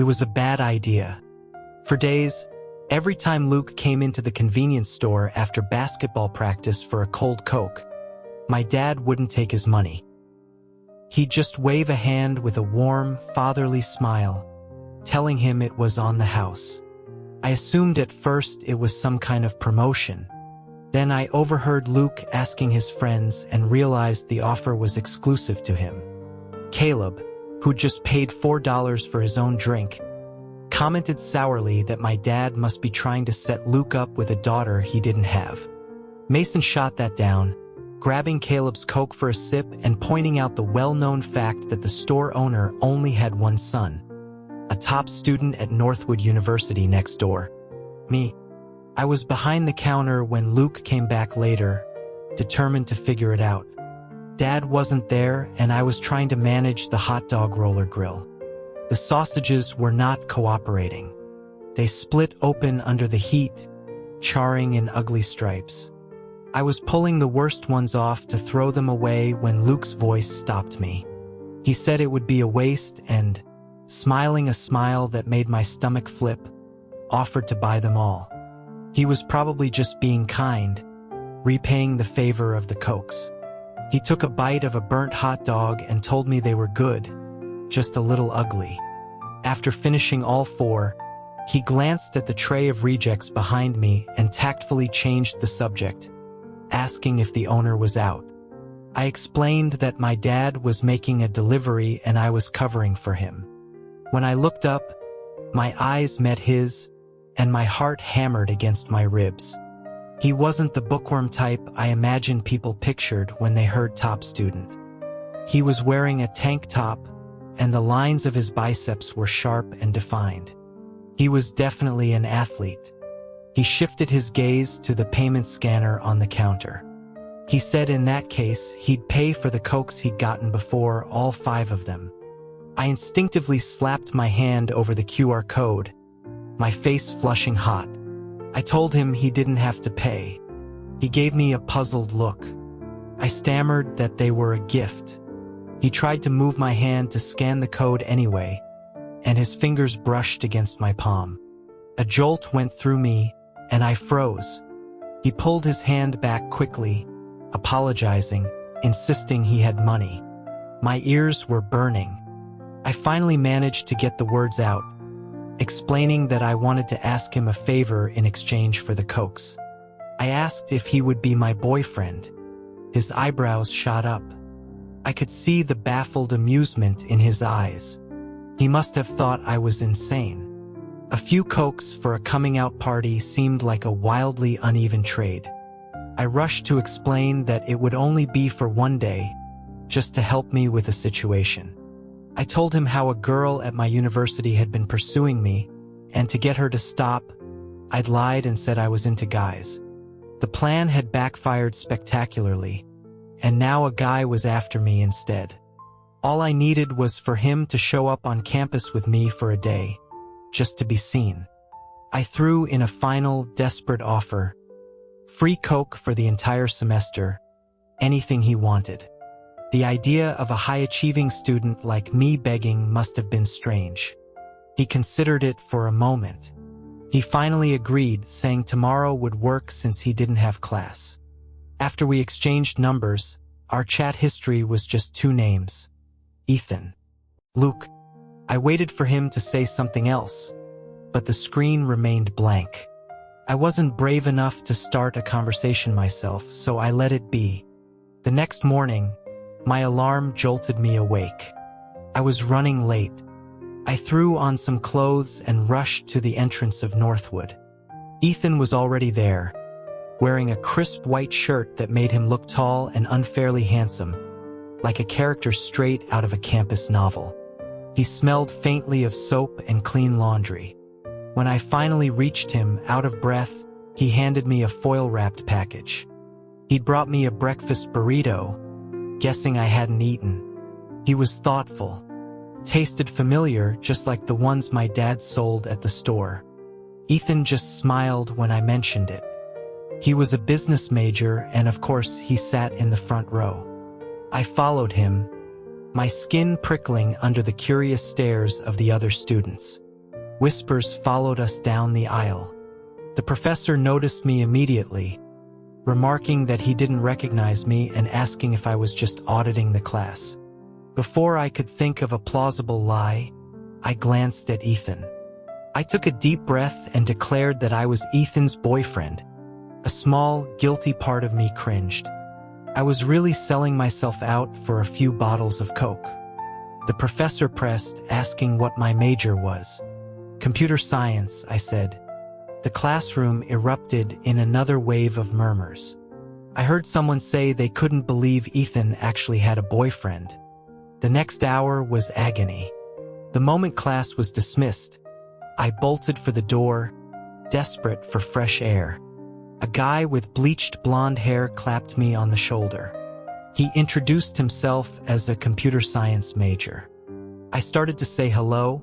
It was a bad idea. For days, every time Luke came into the convenience store after basketball practice for a cold Coke, my dad wouldn't take his money. He'd just wave a hand with a warm, fatherly smile, telling him it was on the house. I assumed at first it was some kind of promotion. Then I overheard Luke asking his friends and realized the offer was exclusive to him. Caleb, who'd just paid $4 for his own drink, commented sourly that my dad must be trying to set Luke up with a daughter he didn't have. Mason shot that down, grabbing Caleb's Coke for a sip and pointing out the well-known fact that the store owner only had one son, a top student at Northwood University next door. Me. I was behind the counter when Luke came back later, determined to figure it out. Dad wasn't there, and I was trying to manage the hot dog roller grill. The sausages were not cooperating. They split open under the heat, charring in ugly stripes. I was pulling the worst ones off to throw them away when Luke's voice stopped me. He said it would be a waste and, smiling a smile that made my stomach flip, offered to buy them all. He was probably just being kind, repaying the favor of the Cokes. He took a bite of a burnt hot dog and told me they were good, just a little ugly. After finishing all four, he glanced at the tray of rejects behind me and tactfully changed the subject, asking if the owner was out. I explained that my dad was making a delivery and I was covering for him. When I looked up, my eyes met his, and my heart hammered against my ribs. He wasn't the bookworm type I imagined people pictured when they heard top student. He was wearing a tank top, and the lines of his biceps were sharp and defined. He was definitely an athlete. He shifted his gaze to the payment scanner on the counter. He said in that case he'd pay for the Cokes he'd gotten before, all 5 of them. I instinctively slapped my hand over the QR code, my face flushing hot. I told him he didn't have to pay. He gave me a puzzled look. I stammered that they were a gift. He tried to move my hand to scan the code anyway, and his fingers brushed against my palm. A jolt went through me, and I froze. He pulled his hand back quickly, apologizing, insisting he had money. My ears were burning. I finally managed to get the words out, explaining that I wanted to ask him a favor in exchange for the Cokes. I asked if he would be my boyfriend. His eyebrows shot up. I could see the baffled amusement in his eyes. He must have thought I was insane. A few Cokes for a coming-out party seemed like a wildly uneven trade. I rushed to explain that it would only be for one day, just to help me with the situation. I told him how a girl at my university had been pursuing me, and to get her to stop, I'd lied and said I was into guys. The plan had backfired spectacularly, and now a guy was after me instead. All I needed was for him to show up on campus with me for a day, just to be seen. I threw in a final, desperate offer: free Coke for the entire semester, anything he wanted. The idea of a high-achieving student like me begging must have been strange. He considered it for a moment. He finally agreed, saying tomorrow would work since he didn't have class. After we exchanged numbers, our chat history was just 2 names: Ethan. Luke. I waited for him to say something else, but the screen remained blank. I wasn't brave enough to start a conversation myself, so I let it be. The next morning, my alarm jolted me awake. I was running late. I threw on some clothes and rushed to the entrance of Northwood. Ethan was already there, wearing a crisp white shirt that made him look tall and unfairly handsome, like a character straight out of a campus novel. He smelled faintly of soap and clean laundry. When I finally reached him, out of breath, he handed me a foil-wrapped package. He'd brought me a breakfast burrito, guessing I hadn't eaten. He was thoughtful, tasted familiar, just like the ones my dad sold at the store. Ethan just smiled when I mentioned it. He was a business major, and of course he sat in the front row. I followed him, my skin prickling under the curious stares of the other students. Whispers followed us down the aisle. The professor noticed me immediately, remarking that he didn't recognize me and asking if I was just auditing the class. Before I could think of a plausible lie, I glanced at Ethan. I took a deep breath and declared that I was Ethan's boyfriend. A small, guilty part of me cringed. I was really selling myself out for a few bottles of Coke. The professor pressed, asking what my major was. Computer science, I said. The classroom erupted in another wave of murmurs. I heard someone say they couldn't believe Ethan actually had a boyfriend. The next hour was agony. The moment class was dismissed, I bolted for the door, desperate for fresh air. A guy with bleached blonde hair clapped me on the shoulder. He introduced himself as a computer science major. I started to say hello,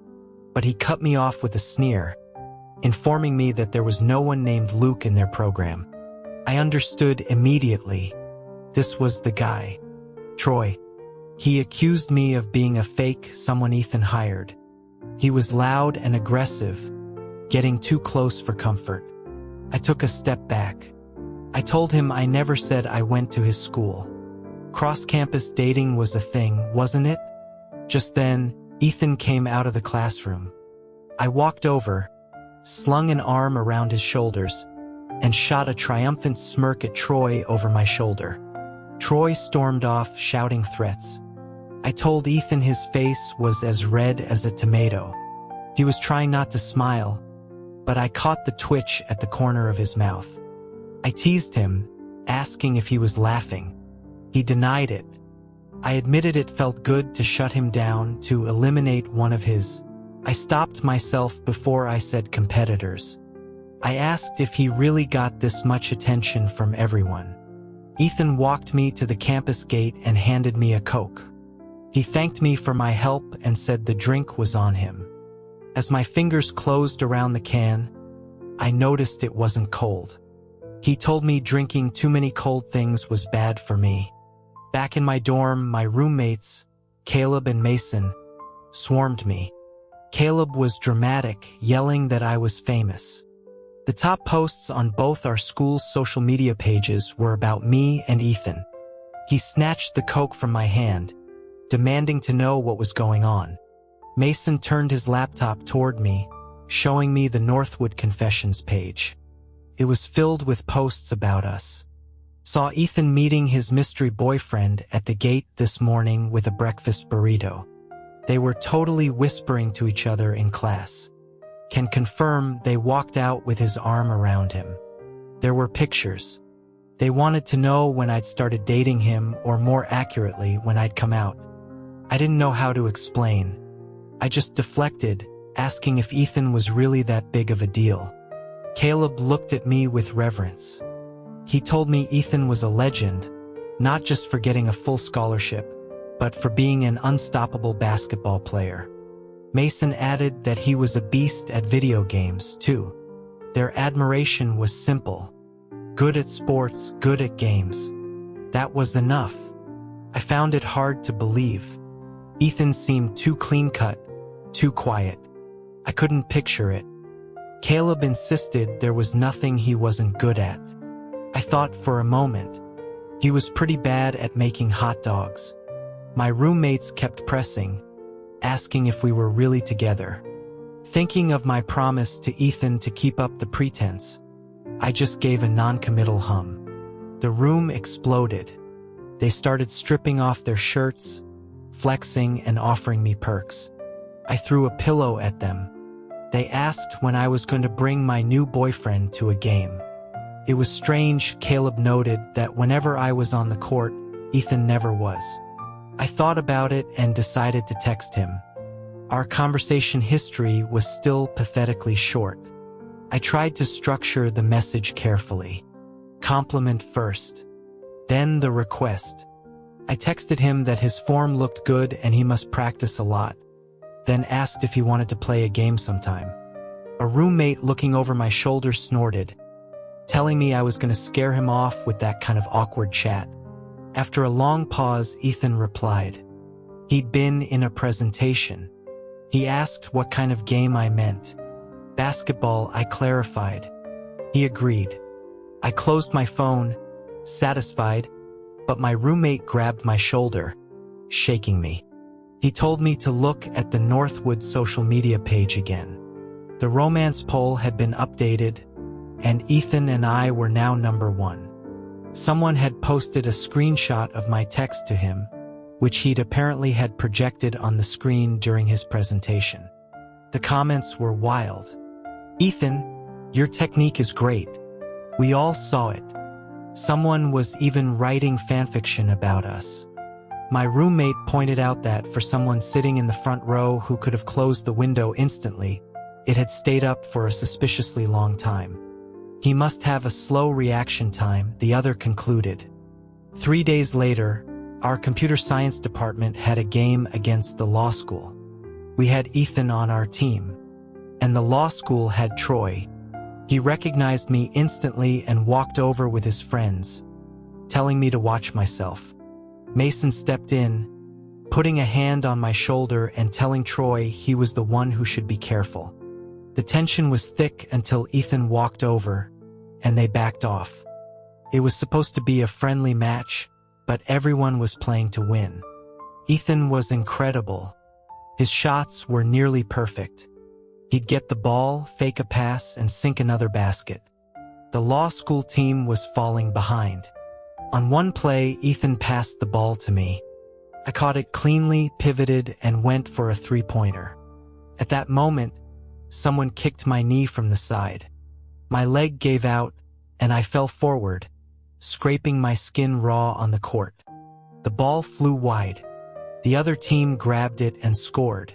but he cut me off with a sneer, informing me that there was no one named Luke in their program. I understood immediately. This was the guy, Troy. He accused me of being a fake, someone Ethan hired. He was loud and aggressive, getting too close for comfort. I took a step back. I told him I never said I went to his school. Cross-campus dating was a thing, wasn't it? Just then, Ethan came out of the classroom. I walked over, slung an arm around his shoulders, and shot a triumphant smirk at Troy over my shoulder. Troy stormed off, shouting threats. I told Ethan his face was as red as a tomato. He was trying not to smile, but I caught the twitch at the corner of his mouth. I teased him, asking if he was laughing. He denied it. I admitted it felt good to shut him down, to eliminate one of his. I stopped myself before I said competitors. I asked if he really got this much attention from everyone. Ethan walked me to the campus gate and handed me a Coke. He thanked me for my help and said the drink was on him. As my fingers closed around the can, I noticed it wasn't cold. He told me drinking too many cold things was bad for me. Back in my dorm, my roommates, Caleb and Mason, swarmed me. Caleb was dramatic, yelling that I was famous. The top posts on both our school's social media pages were about me and Ethan. He snatched the Coke from my hand, demanding to know what was going on. Mason turned his laptop toward me, showing me the Northwood Confessions page. It was filled with posts about us. Saw Ethan meeting his mystery boyfriend at the gate this morning with a breakfast burrito. They were totally whispering to each other in class. Can confirm they walked out with his arm around him. There were pictures. They wanted to know when I'd started dating him, or more accurately, when I'd come out. I didn't know how to explain. I just deflected, asking if Ethan was really that big of a deal. Caleb looked at me with reverence. He told me Ethan was a legend, not just for getting a full scholarship, but for being an unstoppable basketball player. Mason added that he was a beast at video games, too. Their admiration was simple. Good at sports, good at games. That was enough. I found it hard to believe. Ethan seemed too clean-cut, too quiet. I couldn't picture it. Caleb insisted there was nothing he wasn't good at. I thought for a moment. He was pretty bad at making hot dogs. My roommates kept pressing, asking if we were really together. Thinking of my promise to Ethan to keep up the pretense, I just gave a non-committal hum. The room exploded. They started stripping off their shirts, flexing and offering me perks. I threw a pillow at them. They asked when I was going to bring my new boyfriend to a game. It was strange, Caleb noted, that whenever I was on the court, Ethan never was. I thought about it and decided to text him. Our conversation history was still pathetically short. I tried to structure the message carefully. Compliment first, then the request. I texted him that his form looked good and he must practice a lot, then asked if he wanted to play a game sometime. A roommate looking over my shoulder snorted, telling me I was going to scare him off with that kind of awkward chat. After a long pause, Ethan replied. He'd been in a presentation. He asked what kind of game I meant. Basketball, I clarified. He agreed. I closed my phone, satisfied, but my roommate grabbed my shoulder, shaking me. He told me to look at the Northwood social media page again. The romance poll had been updated, and Ethan and I were now #1. Someone had posted a screenshot of my text to him, which he'd apparently had projected on the screen during his presentation. The comments were wild. "Ethan, your technique is great. We all saw it." Someone was even writing fanfiction about us. My roommate pointed out that for someone sitting in the front row who could have closed the window instantly, it had stayed up for a suspiciously long time. He must have a slow reaction time, the other concluded. 3 days later, our computer science department had a game against the law school. We had Ethan on our team, and the law school had Troy. He recognized me instantly and walked over with his friends, telling me to watch myself. Mason stepped in, putting a hand on my shoulder and telling Troy he was the one who should be careful. The tension was thick until Ethan walked over, and they backed off. It was supposed to be a friendly match, but everyone was playing to win. Ethan was incredible. His shots were nearly perfect. He'd get the ball, fake a pass, and sink another basket. The law school team was falling behind. On one play, Ethan passed the ball to me. I caught it cleanly, pivoted, and went for a three-pointer. At that moment, someone kicked my knee from the side. My leg gave out, and I fell forward, scraping my skin raw on the court. The ball flew wide. The other team grabbed it and scored.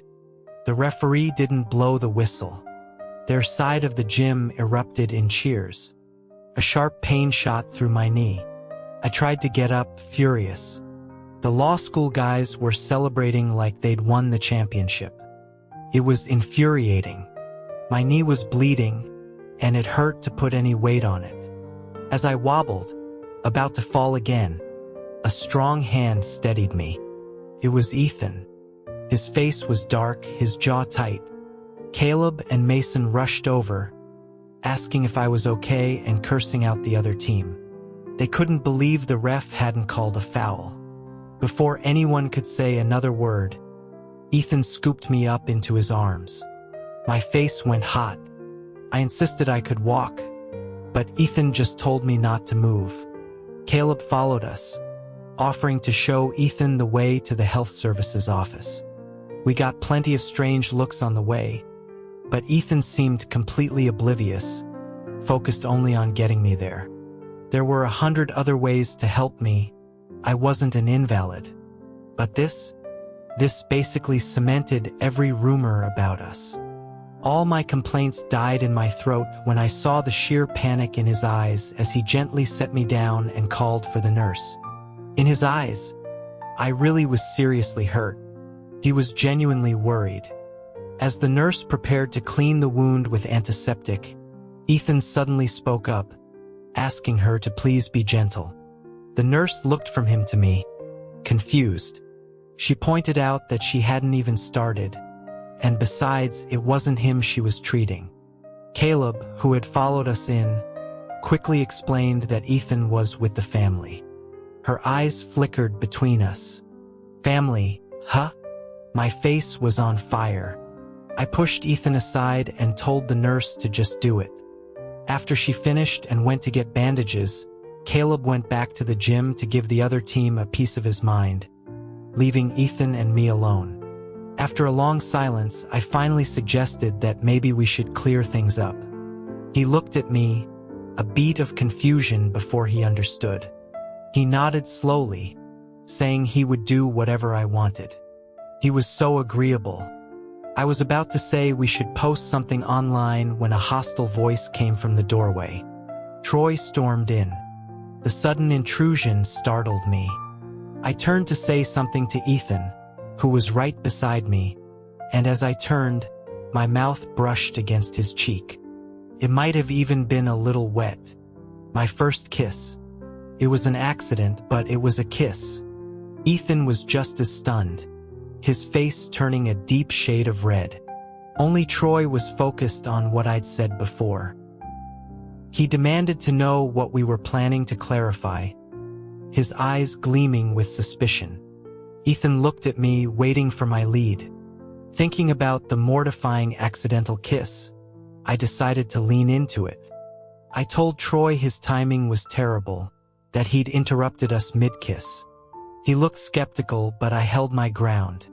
The referee didn't blow the whistle. Their side of the gym erupted in cheers. A sharp pain shot through my knee. I tried to get up, furious. The law school guys were celebrating like they'd won the championship. It was infuriating. My knee was bleeding, and it hurt to put any weight on it. As I wobbled, about to fall again, a strong hand steadied me. It was Ethan. His face was dark, his jaw tight. Caleb and Mason rushed over, asking if I was okay and cursing out the other team. They couldn't believe the ref hadn't called a foul. Before anyone could say another word, Ethan scooped me up into his arms. My face went hot. I insisted I could walk, but Ethan just told me not to move. Caleb followed us, offering to show Ethan the way to the health services office. We got plenty of strange looks on the way, but Ethan seemed completely oblivious, focused only on getting me there. There were 100 other ways to help me. I wasn't an invalid. But this basically cemented every rumor about us. All my complaints died in my throat when I saw the sheer panic in his eyes as he gently set me down and called for the nurse. In his eyes, I really was seriously hurt. He was genuinely worried. As the nurse prepared to clean the wound with antiseptic, Ethan suddenly spoke up, asking her to please be gentle. The nurse looked from him to me, confused. She pointed out that she hadn't even started, and besides, it wasn't him she was treating. Caleb, who had followed us in, quickly explained that Ethan was with the family. Her eyes flickered between us. Family, huh? My face was on fire. I pushed Ethan aside and told the nurse to just do it. After she finished and went to get bandages, Caleb went back to the gym to give the other team a piece of his mind, leaving Ethan and me alone. After a long silence, I finally suggested that maybe we should clear things up. He looked at me, a beat of confusion before he understood. He nodded slowly, saying he would do whatever I wanted. He was so agreeable. I was about to say we should post something online when a hostile voice came from the doorway. Troy stormed in. The sudden intrusion startled me. I turned to say something to Ethan, who was right beside me, and as I turned, my mouth brushed against his cheek. It might have even been a little wet. My first kiss. It was an accident, but it was a kiss. Ethan was just as stunned, his face turning a deep shade of red. Only Troy was focused on what I'd said before. He demanded to know what we were planning to clarify, his eyes gleaming with suspicion. Ethan looked at me, waiting for my lead. Thinking about the mortifying accidental kiss, I decided to lean into it. I told Troy his timing was terrible, that he'd interrupted us mid-kiss. He looked skeptical, but I held my ground.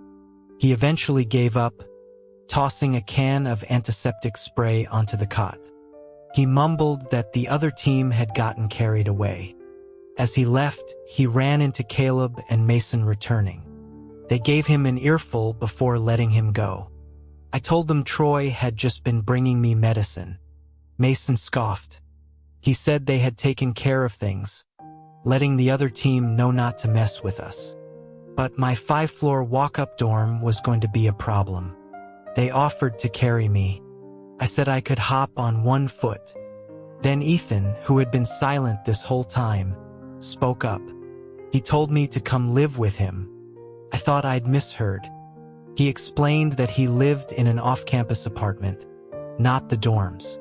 He eventually gave up, tossing a can of antiseptic spray onto the cot. He mumbled that the other team had gotten carried away. As he left, he ran into Caleb and Mason returning. They gave him an earful before letting him go. I told them Troy had just been bringing me medicine. Mason scoffed. He said they had taken care of things, letting the other team know not to mess with us. But my 5-floor walk-up dorm was going to be a problem. They offered to carry me. I said I could hop on 1 foot. Then Ethan, who had been silent this whole time, spoke up. He told me to come live with him. I thought I'd misheard. He explained that he lived in an off-campus apartment, not the dorms.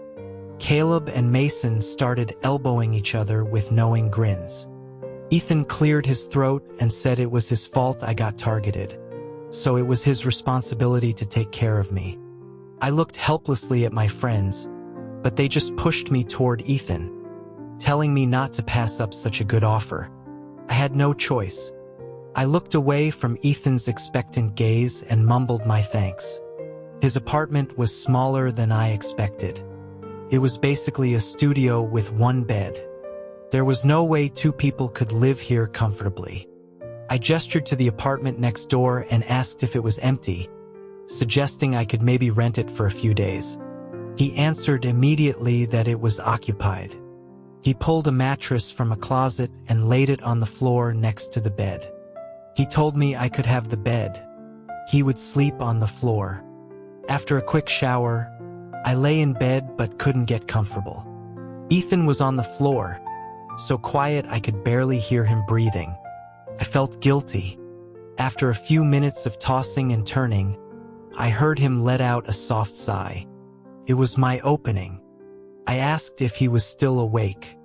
Caleb and Mason started elbowing each other with knowing grins. Ethan cleared his throat and said it was his fault I got targeted, so it was his responsibility to take care of me. I looked helplessly at my friends, but they just pushed me toward Ethan, telling me not to pass up such a good offer. I had no choice. I looked away from Ethan's expectant gaze and mumbled my thanks. His apartment was smaller than I expected. It was basically a studio with 1 bed. There was no way 2 people could live here comfortably. I gestured to the apartment next door and asked if it was empty, suggesting I could maybe rent it for a few days. He answered immediately that it was occupied. He pulled a mattress from a closet and laid it on the floor next to the bed. He told me I could have the bed. He would sleep on the floor. After a quick shower, I lay in bed but couldn't get comfortable. Ethan was on the floor, so quiet I could barely hear him breathing. I felt guilty. After a few minutes of tossing and turning, I heard him let out a soft sigh. It was my opening. I asked if he was still awake.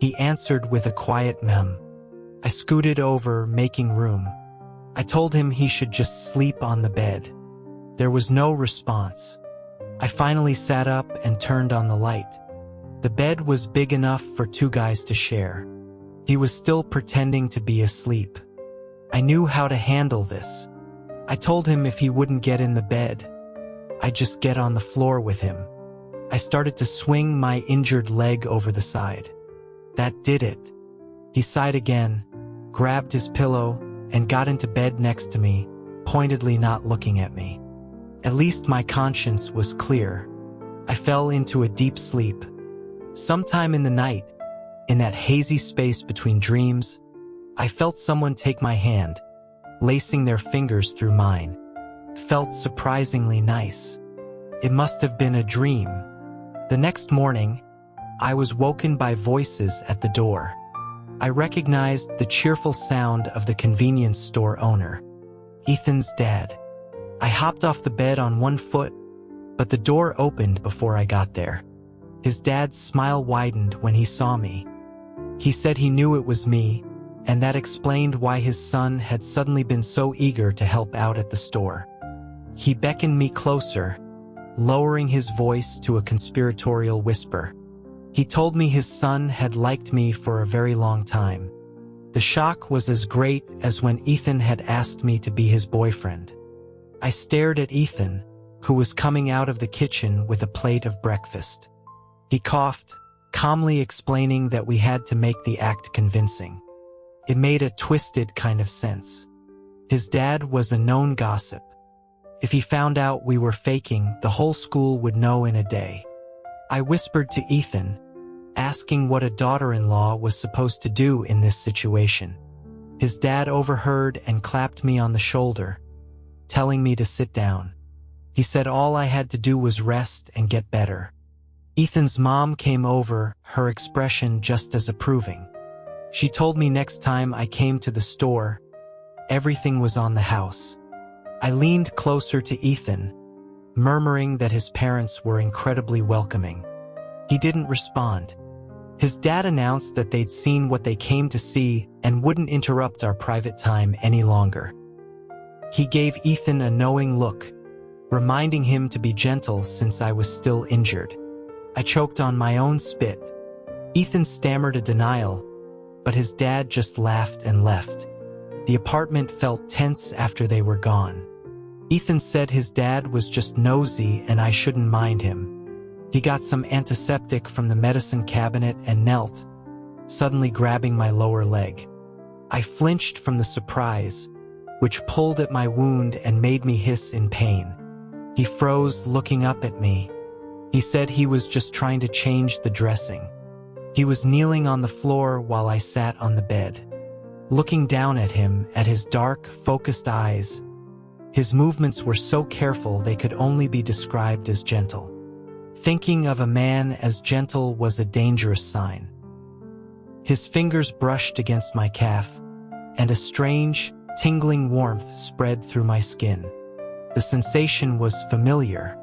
He answered with a quiet mem. I scooted over, making room. I told him he should just sleep on the bed. There was no response. I finally sat up and turned on the light. The bed was big enough for 2 guys to share. He was still pretending to be asleep. I knew how to handle this. I told him if he wouldn't get in the bed, I'd just get on the floor with him. I started to swing my injured leg over the side. That did it. He sighed again, grabbed his pillow, and got into bed next to me, pointedly not looking at me. At least my conscience was clear. I fell into a deep sleep. Sometime in the night, in that hazy space between dreams, I felt someone take my hand, lacing their fingers through mine. It felt surprisingly nice. It must have been a dream. The next morning, I was woken by voices at the door. I recognized the cheerful sound of the convenience store owner, Ethan's dad. I hopped off the bed on 1 foot, but the door opened before I got there. His dad's smile widened when he saw me. He said he knew it was me, and that explained why his son had suddenly been so eager to help out at the store. He beckoned me closer, lowering his voice to a conspiratorial whisper. He told me his son had liked me for a very long time. The shock was as great as when Ethan had asked me to be his boyfriend. I stared at Ethan, who was coming out of the kitchen with a plate of breakfast. He coughed, calmly explaining that we had to make the act convincing. It made a twisted kind of sense. His dad was a known gossip. If he found out we were faking, the whole school would know in a day. I whispered to Ethan, asking what a daughter-in-law was supposed to do in this situation. His dad overheard and clapped me on the shoulder, telling me to sit down. He said all I had to do was rest and get better. Ethan's mom came over, her expression just as approving. She told me next time I came to the store, everything was on the house. I leaned closer to Ethan, murmuring that his parents were incredibly welcoming. He didn't respond. His dad announced that they'd seen what they came to see and wouldn't interrupt our private time any longer. He gave Ethan a knowing look, reminding him to be gentle since I was still injured. I choked on my own spit. Ethan stammered a denial, but his dad just laughed and left. The apartment felt tense after they were gone. Ethan said his dad was just nosy and I shouldn't mind him. He got some antiseptic from the medicine cabinet and knelt, suddenly grabbing my lower leg. I flinched from the surprise, which pulled at my wound and made me hiss in pain. He froze, looking up at me. He said he was just trying to change the dressing. He was kneeling on the floor while I sat on the bed, looking down at him, at his dark, focused eyes. His movements were so careful they could only be described as gentle. Thinking of a man as gentle was a dangerous sign. His fingers brushed against my calf, and a strange, tingling warmth spread through my skin. The sensation was familiar,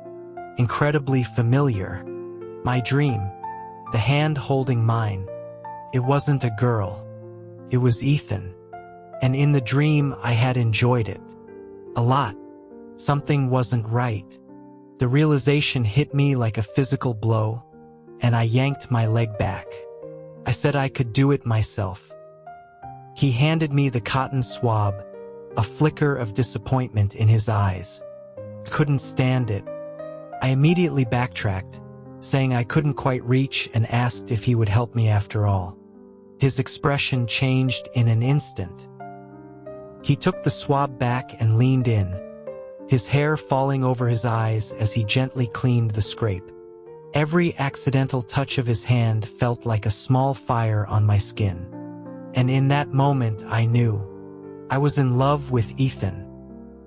incredibly familiar. My dream, the hand holding mine. It wasn't a girl. It was Ethan. And in the dream, I had enjoyed it. A lot. Something wasn't right. The realization hit me like a physical blow, and I yanked my leg back. I said I could do it myself. He handed me the cotton swab, a flicker of disappointment in his eyes. I couldn't stand it. I immediately backtracked, saying I couldn't quite reach, and asked if he would help me after all. His expression changed in an instant. He took the swab back and leaned in, his hair falling over his eyes as he gently cleaned the scrape. Every accidental touch of his hand felt like a small fire on my skin. And in that moment, I knew. I was in love with Ethan.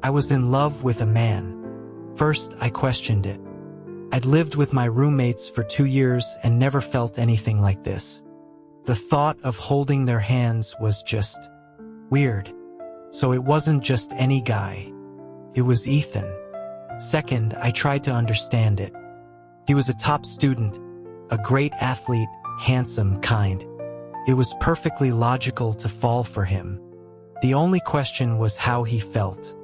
I was in love with a man. First, I questioned it. I'd lived with my roommates for 2 years and never felt anything like this. The thought of holding their hands was just weird. So it wasn't just any guy. It was Ethan. Second, I tried to understand it. He was a top student, a great athlete, handsome, kind. It was perfectly logical to fall for him. The only question was how he felt.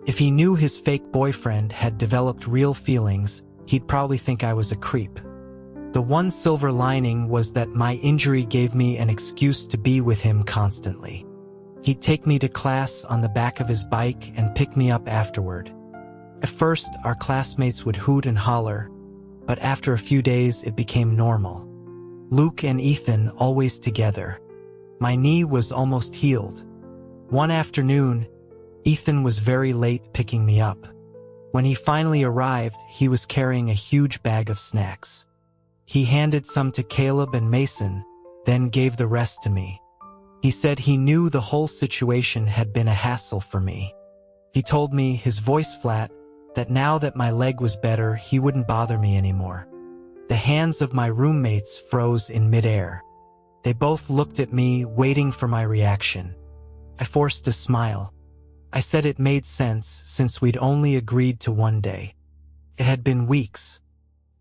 If he knew his fake boyfriend had developed real feelings, he'd probably think I was a creep. The one silver lining was that my injury gave me an excuse to be with him constantly. He'd take me to class on the back of his bike and pick me up afterward. At first, our classmates would hoot and holler, but after a few days it became normal. Luke and Ethan always together. My knee was almost healed. One afternoon, Ethan was very late picking me up. When he finally arrived, he was carrying a huge bag of snacks. He handed some to Caleb and Mason, then gave the rest to me. He said he knew the whole situation had been a hassle for me. He told me, his voice flat, that now that my leg was better, he wouldn't bother me anymore. The hands of my roommates froze in midair. They both looked at me, waiting for my reaction. I forced a smile. I said it made sense since we'd only agreed to one day. It had been weeks.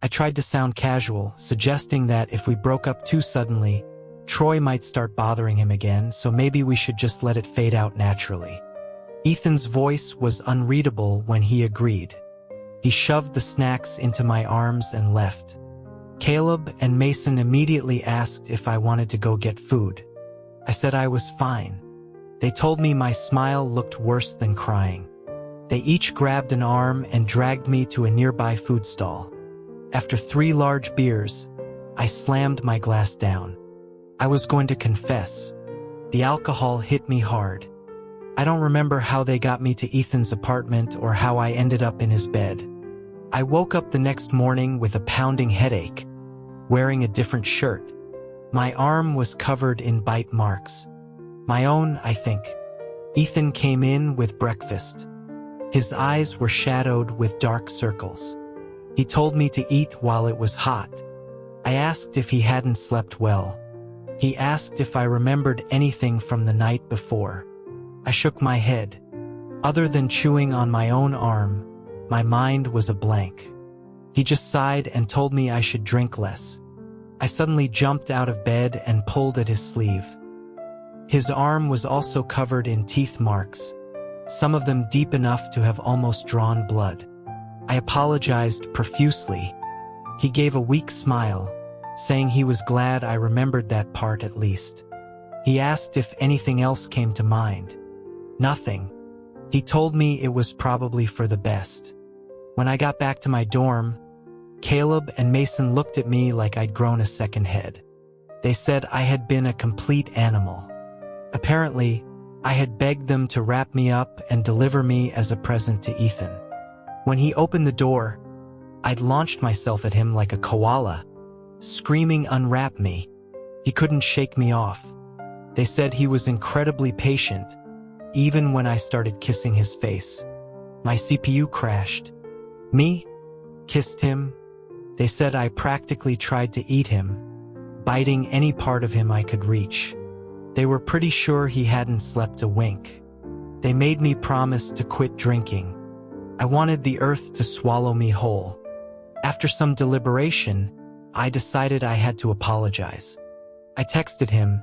I tried to sound casual, suggesting that if we broke up too suddenly, Troy might start bothering him again, so maybe we should just let it fade out naturally. Ethan's voice was unreadable when he agreed. He shoved the snacks into my arms and left. Caleb and Mason immediately asked if I wanted to go get food. I said I was fine. They told me my smile looked worse than crying. They each grabbed an arm and dragged me to a nearby food stall. After 3 large beers, I slammed my glass down. I was going to confess. The alcohol hit me hard. I don't remember how they got me to Ethan's apartment or how I ended up in his bed. I woke up the next morning with a pounding headache, wearing a different shirt. My arm was covered in bite marks. My own, I think. Ethan came in with breakfast. His eyes were shadowed with dark circles. He told me to eat while it was hot. I asked if he hadn't slept well. He asked if I remembered anything from the night before. I shook my head. Other than chewing on my own arm, My mind was a blank. He just sighed and told me I should drink less. I suddenly jumped out of bed and pulled at his sleeve. His arm was also covered in teeth marks, some of them deep enough to have almost drawn blood. I apologized profusely. He gave a weak smile, saying he was glad I remembered that part at least. He asked if anything else came to mind. Nothing. He told me it was probably for the best. When I got back to my dorm, Caleb and Mason looked at me like I'd grown a second head. They said I had been a complete animal. Apparently, I had begged them to wrap me up and deliver me as a present to Ethan. When he opened the door, I'd launched myself at him like a koala, screaming, "Unwrap me." He couldn't shake me off. They said he was incredibly patient, even when I started kissing his face. My CPU crashed. Me? Kissed him? They said I practically tried to eat him, biting any part of him I could reach. They were pretty sure he hadn't slept a wink. They made me promise to quit drinking. I wanted the earth to swallow me whole. After some deliberation, I decided I had to apologize. I texted him,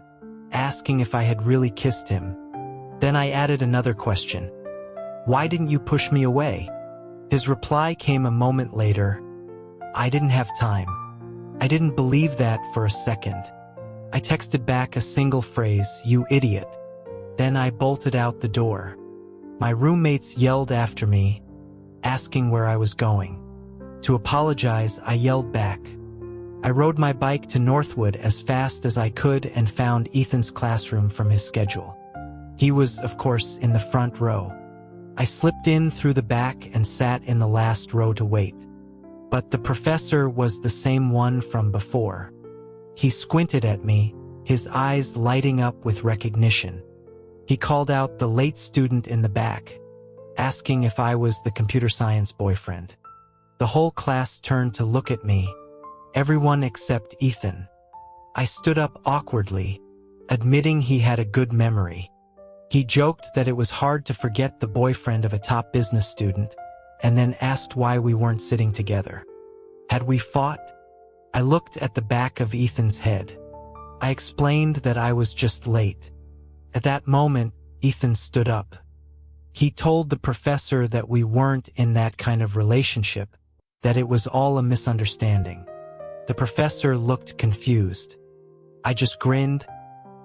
asking if I had really kissed him. Then I added another question. "Why didn't you push me away?" His reply came a moment later. "I didn't have time." I didn't believe that for a second. I texted back a single phrase, "You idiot." Then I bolted out the door. My roommates yelled after me, asking where I was going. To apologize, I yelled back. I rode my bike to Northwood as fast as I could and found Ethan's classroom from his schedule. He was, of course, in the front row. I slipped in through the back and sat in the last row to wait. But the professor was the same one from before. He squinted at me, his eyes lighting up with recognition. He called out the late student in the back, asking if I was the computer science boyfriend. The whole class turned to look at me, everyone except Ethan. I stood up awkwardly, admitting he had a good memory. He joked that it was hard to forget the boyfriend of a top business student, and then asked why we weren't sitting together. Had we fought? I looked at the back of Ethan's head. I explained that I was just late. At that moment, Ethan stood up. He told the professor that we weren't in that kind of relationship, that it was all a misunderstanding. The professor looked confused. I just grinned,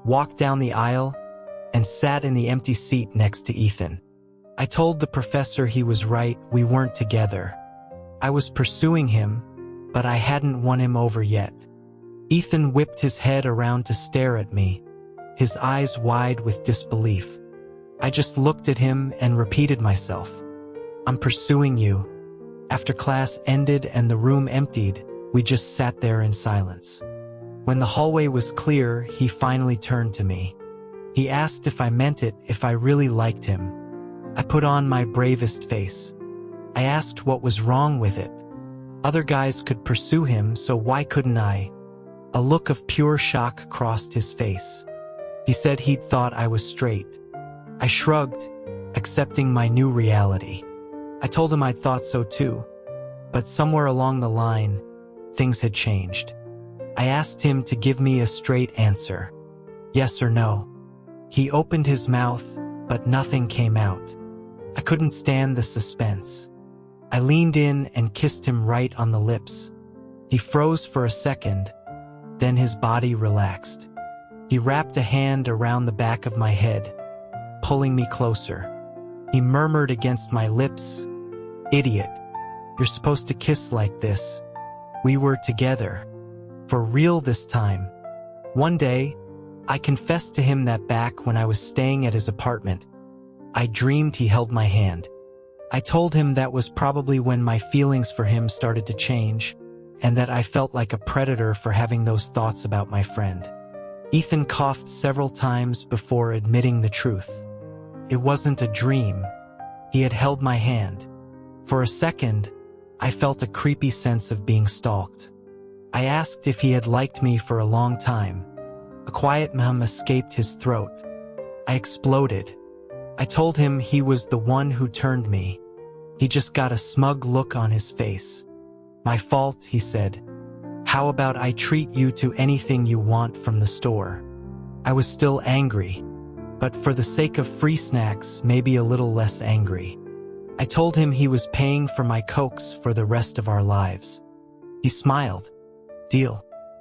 walked down the aisle, and sat in the empty seat next to Ethan. I told the professor he was right, we weren't together. I was pursuing him, but I hadn't won him over yet. Ethan whipped his head around to stare at me, his eyes wide with disbelief. I just looked at him and repeated myself. "I'm pursuing you." After class ended and the room emptied, we just sat there in silence. When the hallway was clear, he finally turned to me. He asked if I meant it, if I really liked him. I put on my bravest face. I asked what was wrong with it. Other guys could pursue him, so why couldn't I? A look of pure shock crossed his face. He said he'd thought I was straight. I shrugged, accepting my new reality. I told him I thought so too, but somewhere along the line, things had changed. I asked him to give me a straight answer. Yes or no. He opened his mouth, but nothing came out. I couldn't stand the suspense. I leaned in and kissed him right on the lips. He froze for a second, then his body relaxed. He wrapped a hand around the back of my head, pulling me closer. He murmured against my lips, "Idiot, you're supposed to kiss like this." We were together. For real this time. One day, I confessed to him that back when I was staying at his apartment, I dreamed he held my hand. I told him that was probably when my feelings for him started to change, and that I felt like a predator for having those thoughts about my friend. Ethan coughed several times before admitting the truth. It wasn't a dream. He had held my hand. For a second, I felt a creepy sense of being stalked. I asked if he had liked me for a long time. A quiet hum escaped his throat. I exploded. I told him he was the one who turned me. He just got a smug look on his face. "My fault," he said. "How about I treat you to anything you want from the store?" I was still angry, but for the sake of free snacks, maybe a little less angry. I told him he was paying for my Cokes for the rest of our lives. He smiled. "Deal."